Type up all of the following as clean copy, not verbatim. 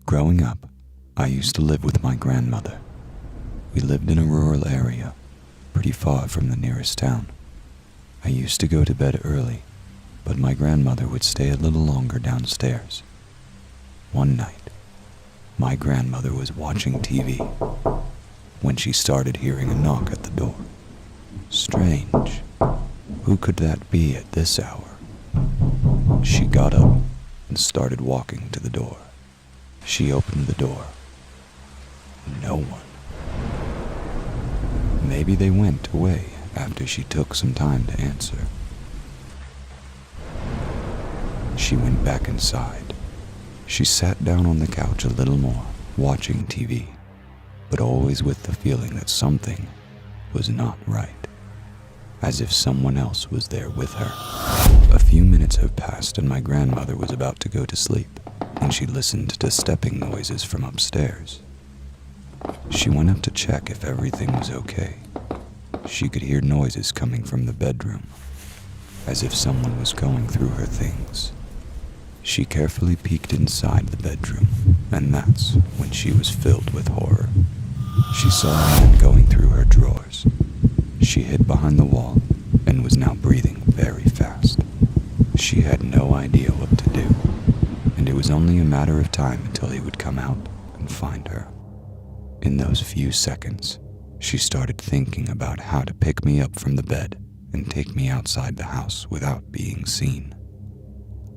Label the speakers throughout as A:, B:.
A: Growing up, I used to live with my grandmother. We lived in a rural area, pretty far from the nearest town. I used to go to bed early, but my grandmother would stay a little longer downstairs. One night, my grandmother was watching TV when she started hearing a knock at the door. Strange. Who could that be at this hour? She got up and started walking to the door. She opened the door. No one. Maybe they went away after she took some time to answer. She went back inside. She sat down on the couch a little more, watching TV, but always with the feeling that something was not right, as if someone else was there with her. A few minutes have passed and my grandmother was about to go to sleep, and she listened to stepping noises from upstairs. She went up to check if everything was okay. She could hear noises coming from the bedroom, as if someone was going through her things. She carefully peeked inside the bedroom, and that's when she was filled with horror. She saw a man going through her drawers. She hid behind the wall and was now breathing very fast. She had no idea what to do, and it was only a matter of time until he would come out and find her. In those few seconds, she started thinking about how to pick me up from the bed and take me outside the house without being seen.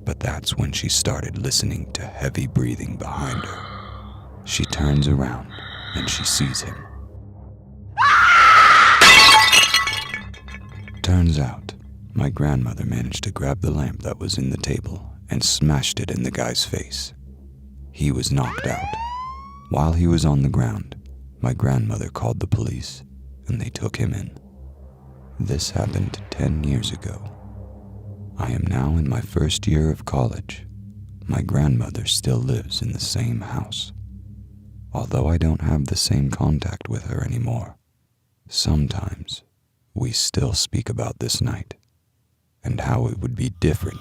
A: But that's when she started listening to heavy breathing behind her. She turns around and she sees him. Turns out, my grandmother managed to grab the lamp that was in the table and smashed it in the guy's face. He was knocked out. While he was on the ground, my grandmother called the police and they took him in. This happened 10 years ago. I am now in my first year of college. My grandmother still lives in the same house. Although I don't have the same contact with her anymore, sometimes we still speak about this night and how it would be different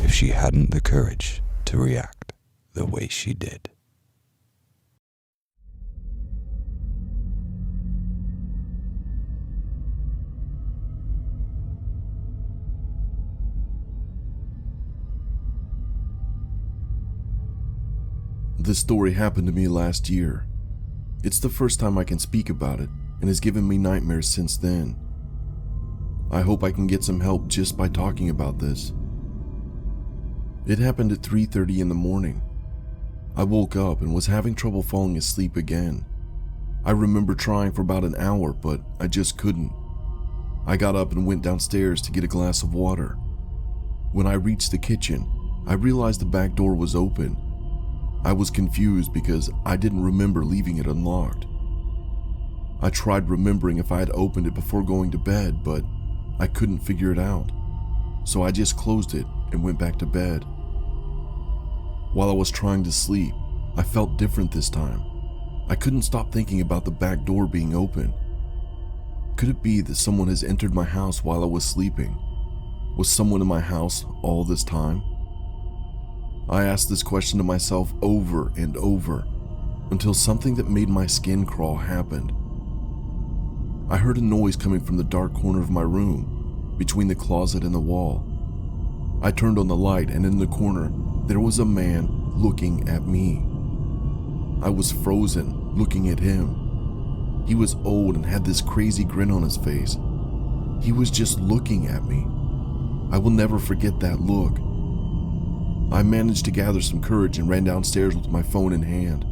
A: if she hadn't the courage to react the way she did.
B: This story happened to me last year. It's the first time I can speak about it and has given me nightmares since then. I hope I can get some help just by talking about this. It happened at 3:30 in the morning. I woke up and was having trouble falling asleep again. I remember trying for about an hour, but I just couldn't. I got up and went downstairs to get a glass of water. When I reached the kitchen, I realized the back door was open. I was confused because I didn't remember leaving it unlocked. I tried remembering if I had opened it before going to bed, but I couldn't figure it out. So I just closed it and went back to bed. While I was trying to sleep, I felt different this time. I couldn't stop thinking about the back door being open. Could it be that someone has entered my house while I was sleeping? Was someone in my house all this time? I asked this question to myself over and over until something that made my skin crawl happened. I heard a noise coming from the dark corner of my room, between the closet and the wall. I turned on the light, and in the corner, there was a man looking at me. I was frozen, looking at him. He was old and had this crazy grin on his face. He was just looking at me. I will never forget that look. I managed to gather some courage and ran downstairs with my phone in hand.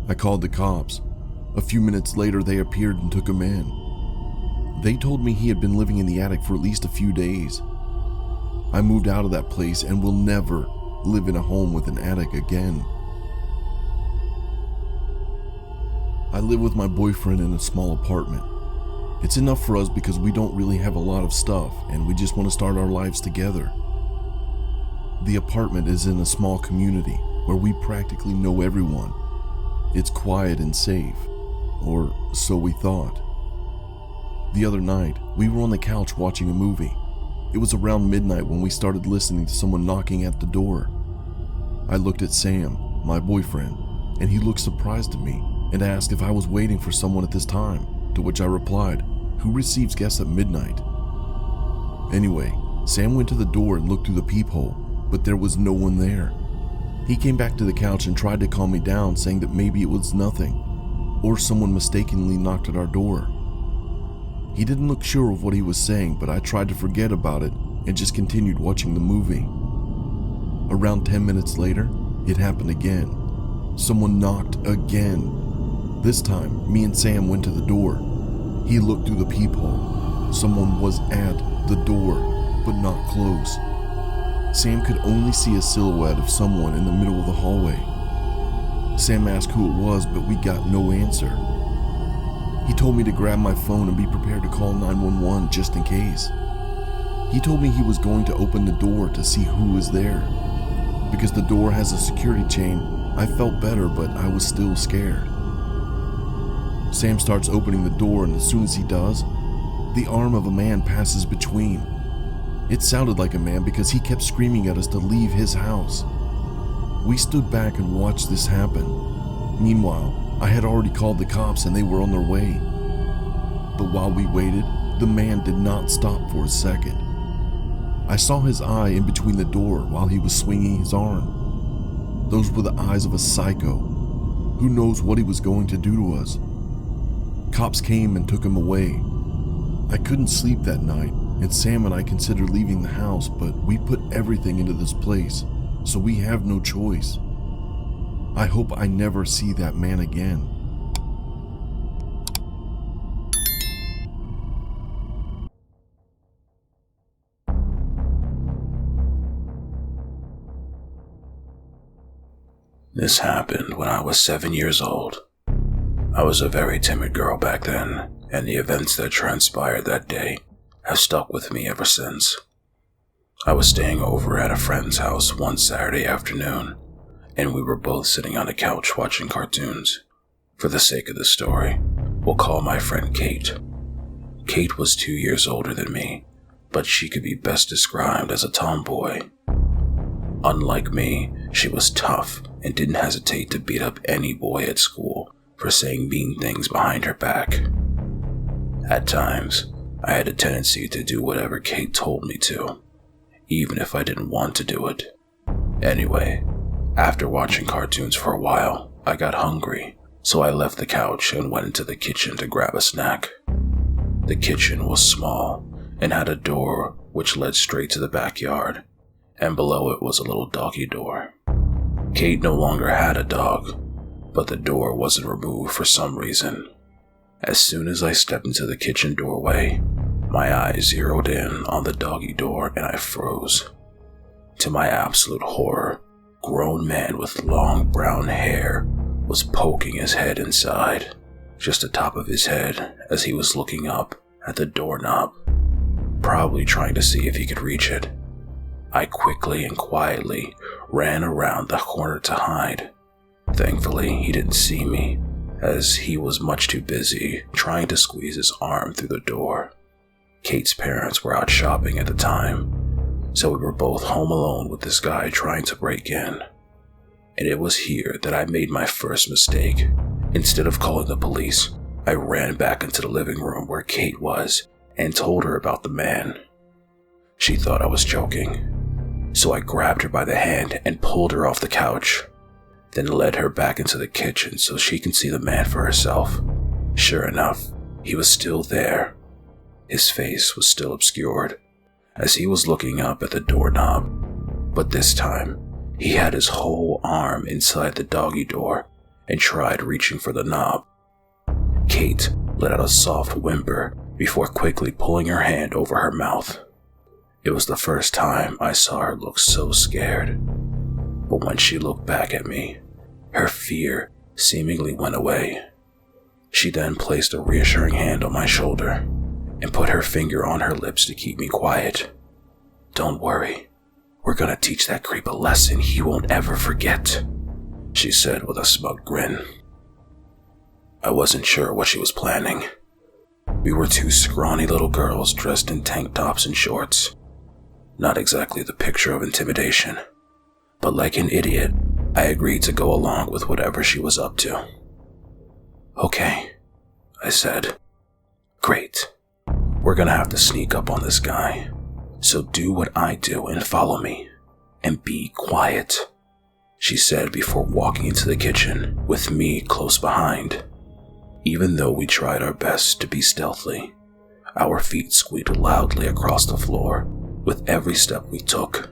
B: I called the cops. A few minutes later, they appeared and took him in. They told me he had been living in the attic for at least a few days. I moved out of that place and will never live in a home with an attic again. I live with my boyfriend in a small apartment. It's enough for us because we don't really have a lot of stuff and we just want to start our lives together. The apartment is in a small community where we practically know everyone. It's quiet and safe, or so we thought. The other night, we were on the couch watching a movie. It was around midnight when we started listening to someone knocking at the door. I looked at Sam, my boyfriend, and he looked surprised at me and asked if I was waiting for someone at this time, to which I replied, "Who receives guests at midnight?" Anyway, Sam went to the door and looked through the peephole, but there was no one there. He came back to the couch and tried to calm me down, saying that maybe it was nothing, or someone mistakenly knocked at our door. He didn't look sure of what he was saying, but I tried to forget about it and just continued watching the movie. Around 10 minutes later, it happened again. Someone knocked again. This time, me and Sam went to the door. He looked through the peephole. Someone was at the door, but not close. Sam could only see a silhouette of someone in the middle of the hallway. Sam asked who it was, but we got no answer. He told me to grab my phone and be prepared to call 911 just in case. He told me he was going to open the door to see who was there. Because the door has a security chain, I felt better, but I was still scared. Sam starts opening the door, and as soon as he does, the arm of a man passes between. It sounded like a man because he kept screaming at us to leave his house. We stood back and watched this happen. Meanwhile, I had already called the cops and they were on their way. But while we waited, the man did not stop for a second. I saw his eye in between the door while he was swinging his arm. Those were the eyes of a psycho. Who knows what he was going to do to us? Cops came and took him away. I couldn't sleep that night, and Sam and I considered leaving the house, but we put everything into this place, so we have no choice. I hope I never see that man again.
C: This happened when I was 7 years old. I was a very timid girl back then, and the events that transpired that day have stuck with me ever since. I was staying over at a friend's house one Saturday afternoon, and we were both sitting on the couch watching cartoons. For the sake of the story, we'll call my friend Kate. Kate was 2 years older than me, but she could be best described as a tomboy. Unlike me, she was tough and didn't hesitate to beat up any boy at school for saying mean things behind her back. At times, I had a tendency to do whatever Kate told me to, even if I didn't want to do it. Anyway, after watching cartoons for a while, I got hungry, so I left the couch and went into the kitchen to grab a snack. The kitchen was small and had a door which led straight to the backyard, and below it was a little doggy door. Kate no longer had a dog, but the door wasn't removed for some reason. As soon as I stepped into the kitchen doorway, my eyes zeroed in on the doggy door and I froze. To my absolute horror, a grown man with long brown hair was poking his head inside, just the top of his head as he was looking up at the doorknob, probably trying to see if he could reach it. I quickly and quietly ran around the corner to hide. Thankfully, he didn't see me, as he was much too busy trying to squeeze his arm through the door. Kate's parents were out shopping at the time, so we were both home alone with this guy trying to break in. And it was here that I made my first mistake. Instead of calling the police, I ran back into the living room where Kate was and told her about the man. She thought I was joking, so I grabbed her by the hand and pulled her off the couch, then led her back into the kitchen so she can see the man for herself. Sure enough, he was still there. His face was still obscured, as he was looking up at the doorknob, but this time, he had his whole arm inside the doggy door and tried reaching for the knob. Kate let out a soft whimper before quickly pulling her hand over her mouth. It was the first time I saw her look so scared, but when she looked back at me, her fear seemingly went away. She then placed a reassuring hand on my shoulder and put her finger on her lips to keep me quiet. "Don't worry, we're gonna teach that creep a lesson he won't ever forget," she said with a smug grin. I wasn't sure what she was planning. We were two scrawny little girls dressed in tank tops and shorts. Not exactly the picture of intimidation, but like an idiot, I agreed to go along with whatever she was up to. "Okay," I said. "Great. We're gonna have to sneak up on this guy. So do what I do and follow me. And be quiet," she said before walking into the kitchen with me close behind. Even though we tried our best to be stealthy, our feet squeaked loudly across the floor with every step we took.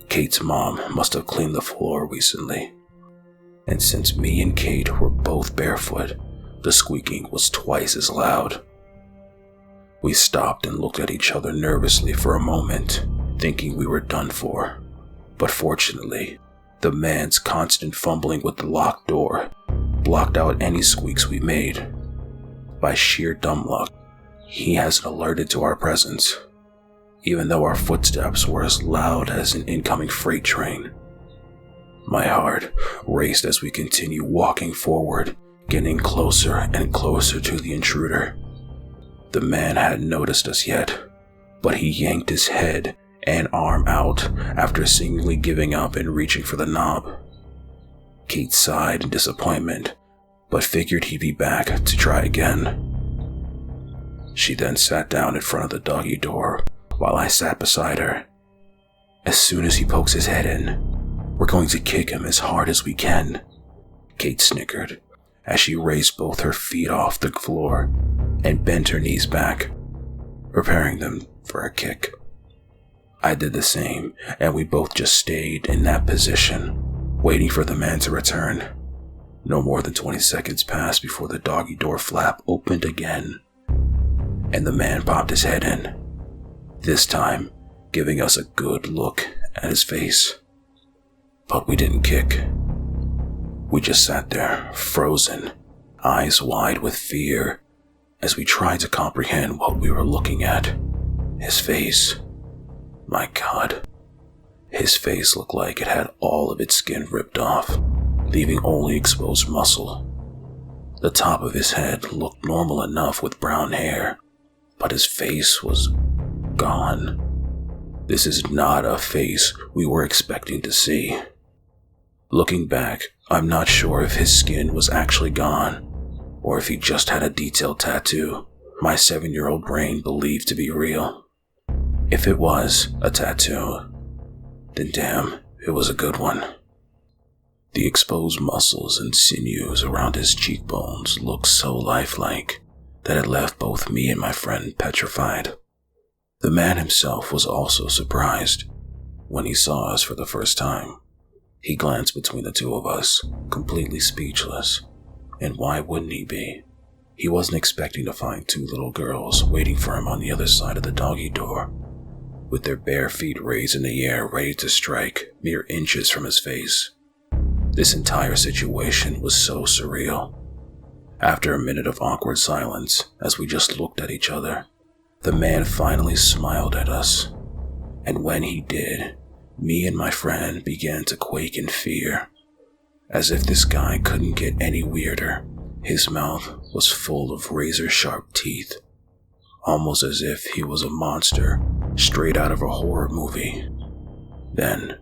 C: Kate's mom must have cleaned the floor recently, and since me and Kate were both barefoot, the squeaking was twice as loud. We stopped and looked at each other nervously for a moment, thinking we were done for. But fortunately, the man's constant fumbling with the locked door blocked out any squeaks we made. By sheer dumb luck, he hasn't alerted to our presence, even though our footsteps were as loud as an incoming freight train. My heart raced as we continued walking forward, getting closer and closer to the intruder. The man hadn't noticed us yet, but he yanked his head and arm out after seemingly giving up and reaching for the knob. Kate sighed in disappointment, but figured he'd be back to try again. She then sat down in front of the doggy door while I sat beside her. "As soon as he pokes his head in, we're going to kick him as hard as we can," Kate snickered as she raised both her feet off the floor and bent her knees back, preparing them for a kick. I did the same, and we both just stayed in that position, waiting for the man to return. No more than 20 seconds passed before the doggy door flap opened again, and the man popped his head in, this time giving us a good look at his face. But we didn't kick. We just sat there, frozen, eyes wide with fear, as we tried to comprehend what we were looking at. His face. My God. His face looked like it had all of its skin ripped off, leaving only exposed muscle. The top of his head looked normal enough with brown hair, but his face was gone. This is not a face we were expecting to see. Looking back, I'm not sure if his skin was actually gone, or if he just had a detailed tattoo my 7-year-old brain believed to be real. If it was a tattoo, then damn, it was a good one. The exposed muscles and sinews around his cheekbones looked so lifelike that it left both me and my friend petrified. The man himself was also surprised when he saw us for the first time. He glanced between the two of us, completely speechless. And why wouldn't he be? He wasn't expecting to find 2 little girls waiting for him on the other side of the doggy door, with their bare feet raised in the air ready to strike mere inches from his face. This entire situation was so surreal. After a minute of awkward silence, as we just looked at each other, the man finally smiled at us. And when he did, me and my friend began to quake in fear. As if this guy couldn't get any weirder, his mouth was full of razor-sharp teeth, almost as if he was a monster straight out of a horror movie. Then,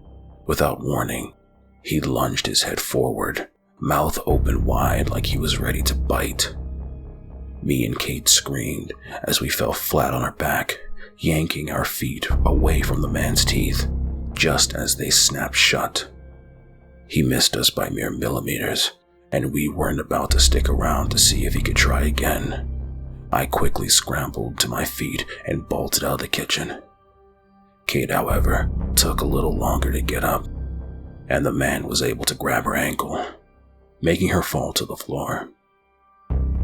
C: without warning, he lunged his head forward, mouth open wide like he was ready to bite. Me and Kate screamed as we fell flat on our back, yanking our feet away from the man's teeth, just as they snapped shut. He missed us by mere millimeters, and we weren't about to stick around to see if he could try again. I quickly scrambled to my feet and bolted out of the kitchen. Kate, however, took a little longer to get up, and the man was able to grab her ankle, making her fall to the floor.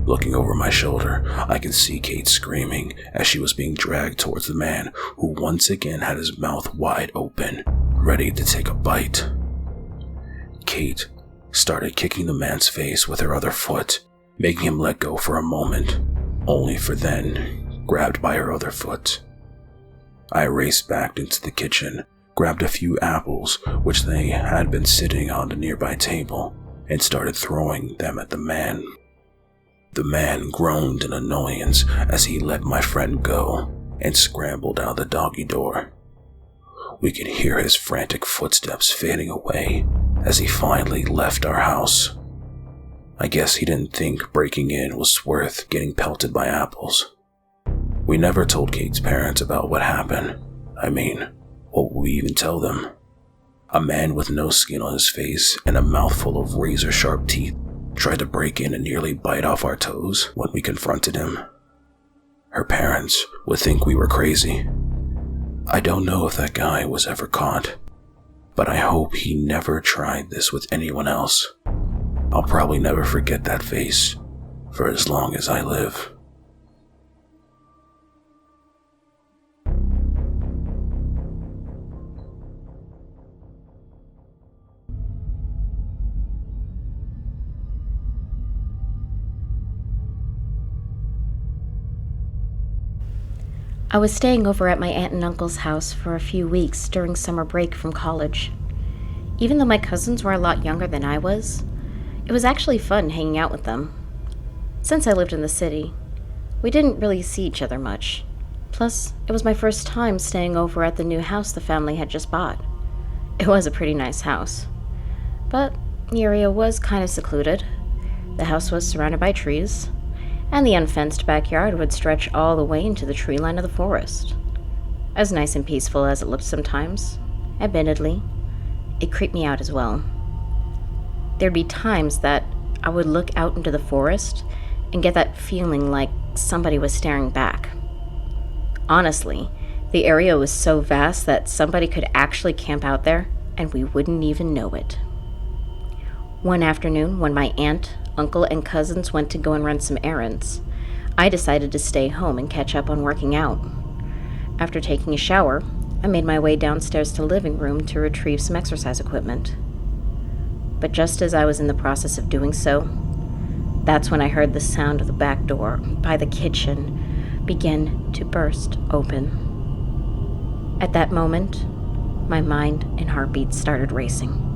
C: Looking over my shoulder, I could see Kate screaming as she was being dragged towards the man, who once again had his mouth wide open, ready to take a bite. Kate started kicking the man's face with her other foot, making him let go for a moment, only for then grabbed by her other foot. I raced back into the kitchen, grabbed a few apples which they had been sitting on the nearby table, and started throwing them at the man. The man groaned in annoyance as he let my friend go and scrambled out the doggy door. We could hear his frantic footsteps fading away as he finally left our house. I guess he didn't think breaking in was worth getting pelted by apples. We never told Kate's parents about what happened. I mean, what would we even tell them? A man with no skin on his face and a mouthful of razor-sharp teeth tried to break in and nearly bite off our toes when we confronted him. Her parents would think we were crazy. I don't know if that guy was ever caught, but I hope he never tried this with anyone else. I'll probably never forget that face for as long as I live.
D: I was staying over at my aunt and uncle's house for a few weeks during summer break from college. Even though my cousins were a lot younger than I was, it was actually fun hanging out with them. Since I lived in the city, we didn't really see each other much. Plus, it was my first time staying over at the new house the family had just bought. It was a pretty nice house, but the area was kind of secluded. The house was surrounded by trees, and the unfenced backyard would stretch all the way into the tree line of the forest. As nice and peaceful as it looked sometimes, admittedly, it creeped me out as well. There'd be times that I would look out into the forest and get that feeling like somebody was staring back. Honestly, the area was so vast that somebody could actually camp out there and we wouldn't even know it. One afternoon, when my aunt, uncle, and cousins went to go and run some errands, I decided to stay home and catch up on working out. After taking a shower, I made my way downstairs to the living room to retrieve some exercise equipment. But just as I was in the process of doing so, that's when I heard the sound of the back door by the kitchen begin to burst open. At that moment, my mind and heartbeat started racing.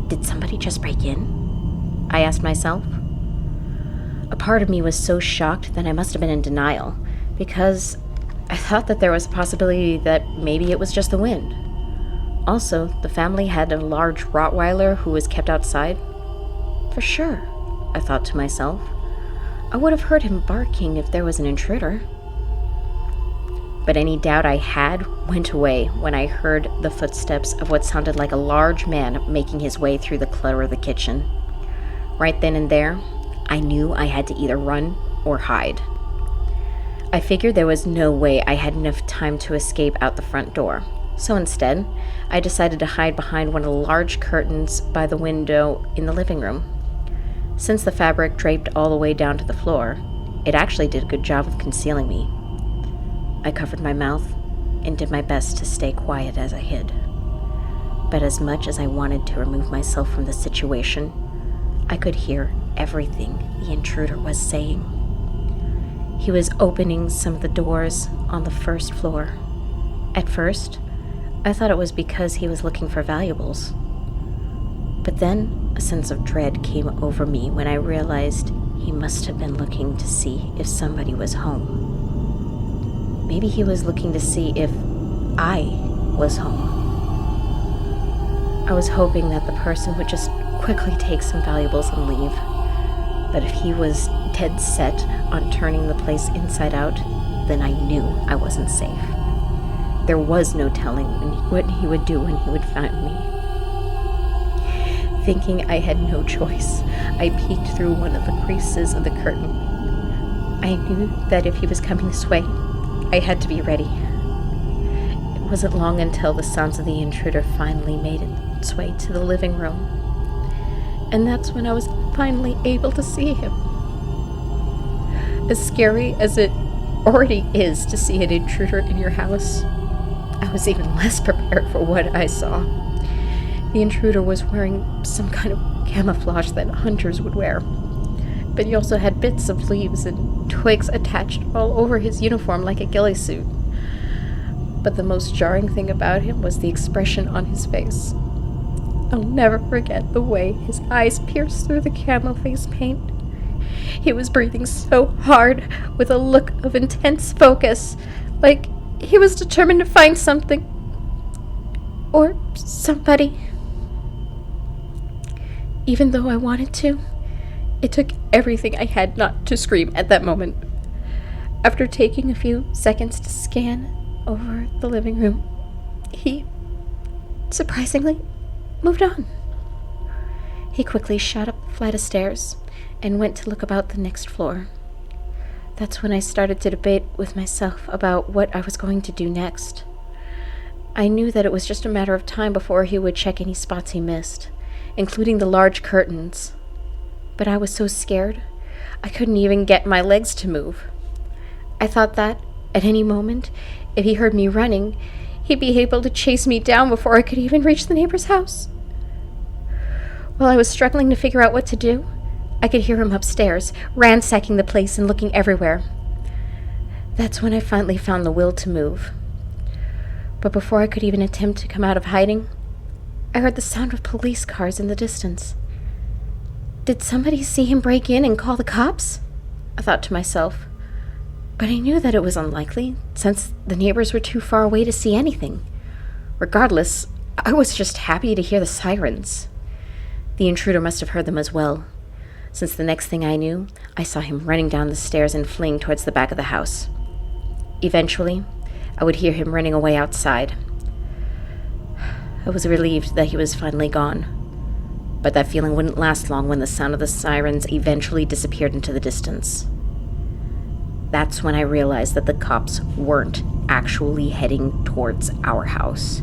D: Did somebody just break in? I asked myself. A part of me was so shocked that I must have been in denial, because I thought that there was a possibility that maybe it was just the wind. Also, the family had a large Rottweiler who was kept outside. For sure, I thought to myself. I would have heard him barking if there was an intruder. But any doubt I had went away when I heard the footsteps of what sounded like a large man making his way through the clutter of the kitchen. Right then and there, I knew I had to either run or hide. I figured there was no way I had enough time to escape out the front door, so instead, I decided to hide behind one of the large curtains by the window in the living room. Since the fabric draped all the way down to the floor, it actually did a good job of concealing me. I covered my mouth and did my best to stay quiet as I hid. But as much as I wanted to remove myself from the situation, I could hear everything the intruder was saying. He was opening some of the doors on the first floor. At first, I thought it was because he was looking for valuables. But then a sense of dread came over me when I realized he must have been looking to see if somebody was home. Maybe he was looking to see if I was home. I was hoping that the person would just quickly take some valuables and leave. But if he was dead set on turning the place inside out, then I knew I wasn't safe. There was no telling what he would do when he would find me. Thinking I had no choice, I peeked through one of the creases of the curtain. I knew that if he was coming this way, I had to be ready. It wasn't long until the sounds of the intruder finally made its way to the living room. And that's when I was finally able to see him. As scary as it already is to see an intruder in your house, I was even less prepared for what I saw. The intruder was wearing some kind of camouflage that hunters would wear, but he also had bits of leaves and twigs attached all over his uniform like a ghillie suit. But the most jarring thing about him was the expression on his face. I'll never forget the way his eyes pierced through the camo face paint. He was breathing so hard with a look of intense focus, like he was determined to find something or somebody. even though I wanted to, it took everything I had not to scream at that moment. After taking a few seconds to scan over the living room, he, surprisingly, moved on. He quickly shot up the flight of stairs and went to look about the next floor. That's when I started to debate with myself about what I was going to do next. I knew that it was just a matter of time before he would check any spots he missed, including the large curtains. But I was so scared, I couldn't even get my legs to move. I thought that, at any moment, if he heard me running, he'd be able to chase me down before I could even reach the neighbor's house. While I was struggling to figure out what to do, I could hear him upstairs, ransacking the place and looking everywhere. That's when I finally found the will to move. But before I could even attempt to come out of hiding, I heard the sound of police cars in the distance. Did somebody see him break in and call the cops? I thought to myself. But I knew that it was unlikely, since the neighbors were too far away to see anything. Regardless, I was just happy to hear the sirens. The intruder must have heard them as well, since the next thing I knew, I saw him running down the stairs and fleeing towards the back of the house. Eventually, I would hear him running away outside. I was relieved that he was finally gone, but that feeling wouldn't last long when the sound of the sirens eventually disappeared into the distance. That's when I realized that the cops weren't actually heading towards our house.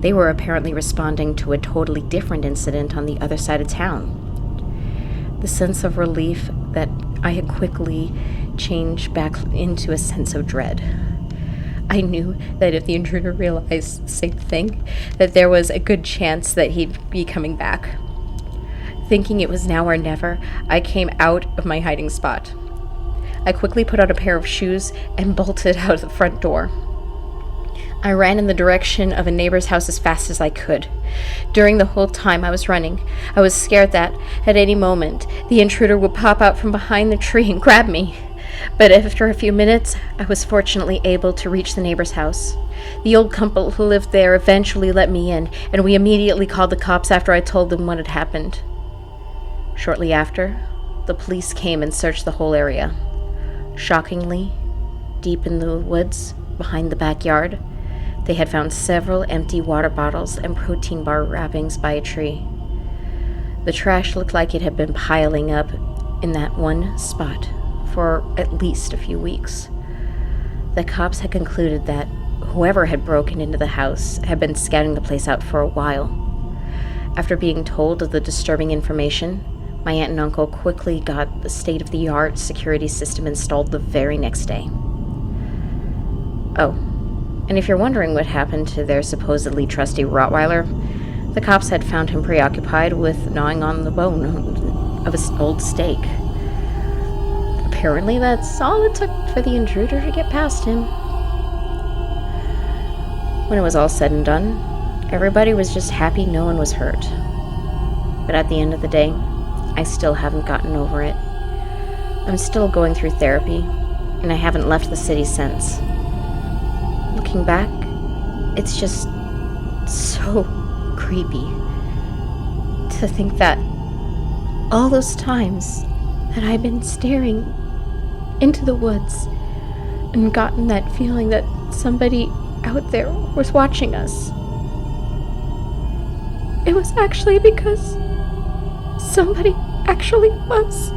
D: They were apparently responding to a totally different incident on the other side of town. The sense of relief that I had quickly changed back into a sense of dread. I knew that if the intruder realized the same thing, that there was a good chance that he'd be coming back. Thinking it was now or never, I came out of my hiding spot. I quickly put on a pair of shoes and bolted out of the front door. I ran in the direction of a neighbor's house as fast as I could. During the whole time I was running, I was scared that, at any moment, the intruder would pop out from behind the tree and grab me. But after a few minutes, I was fortunately able to reach the neighbor's house. The old couple who lived there eventually let me in, and we immediately called the cops after I told them what had happened. Shortly after, the police came and searched the whole area. Shockingly, deep in the woods, behind the backyard, they had found several empty water bottles and protein bar wrappings by a tree. The trash looked like it had been piling up in that one spot for at least a few weeks. The cops had concluded that whoever had broken into the house had been scouting the place out for a while. After being told of the disturbing information, my aunt and uncle quickly got the state-of-the-art security system installed the very next day. Oh, and if you're wondering what happened to their supposedly trusty Rottweiler, the cops had found him preoccupied with gnawing on the bone of an old steak. Apparently that's all it took for the intruder to get past him. When it was all said and done, everybody was just happy no one was hurt. But at the end of the day, I still haven't gotten over it. I'm still going through therapy, and I haven't left the city since. Looking back, it's just so creepy to think that all those times that I've been staring into the woods and gotten that feeling that somebody out there was watching us, it was actually because somebody actually was.